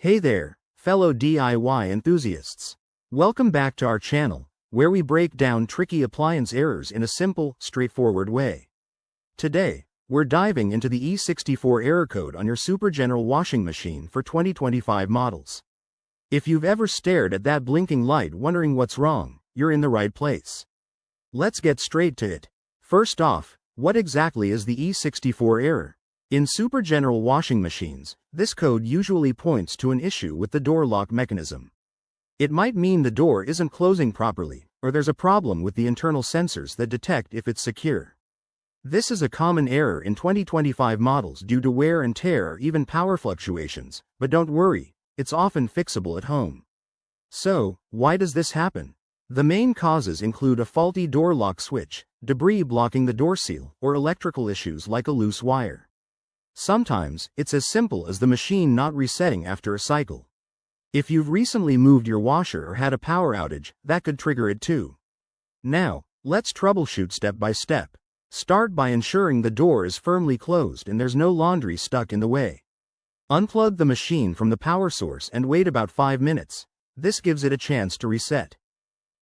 Hey there, fellow DIY enthusiasts. Welcome back to our channel, where we break down tricky appliance errors in a simple, straightforward way. Today, we're diving into the E64 error code on your Super General washing machine for 2025 models. If you've ever stared at that blinking light wondering what's wrong, you're in the right place. Let's get straight to it. First off, what exactly is the E64 error? In Super General washing machines, this code usually points to an issue with the door lock mechanism. It might mean the door isn't closing properly, or there's a problem with the internal sensors that detect if it's secure. This is a common error in 2025 models due to wear and tear or even power fluctuations, but don't worry, it's often fixable at home. So, why does this happen? The main causes include a faulty door lock switch, debris blocking the door seal, or electrical issues like a loose wire. Sometimes, it's as simple as the machine not resetting after a cycle. If you've recently moved your washer or had a power outage, that could trigger it too. Now, let's troubleshoot step by step. Start by ensuring the door is firmly closed and there's no laundry stuck in the way. Unplug the machine from the power source and wait about 5 minutes. This gives it a chance to reset.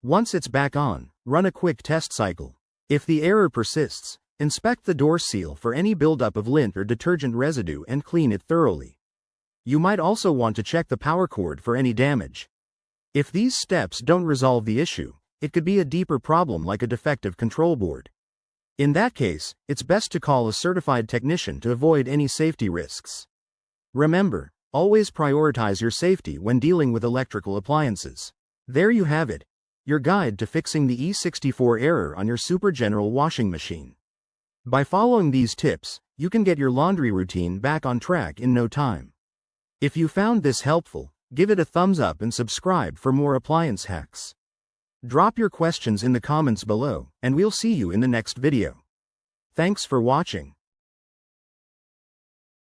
Once it's back on, run a quick test cycle. If the error persists, inspect the door seal for any buildup of lint or detergent residue and clean it thoroughly. You might also want to check the power cord for any damage. If these steps don't resolve the issue, it could be a deeper problem like a defective control board. In that case, it's best to call a certified technician to avoid any safety risks. Remember, always prioritize your safety when dealing with electrical appliances. There you have it, your guide to fixing the E64 error on your Super General washing machine. By following these tips, you can get your laundry routine back on track in no time. If you found this helpful, give it a thumbs up and subscribe for more appliance hacks. Drop your questions in the comments below, and we'll see you in the next video. Thanks for watching.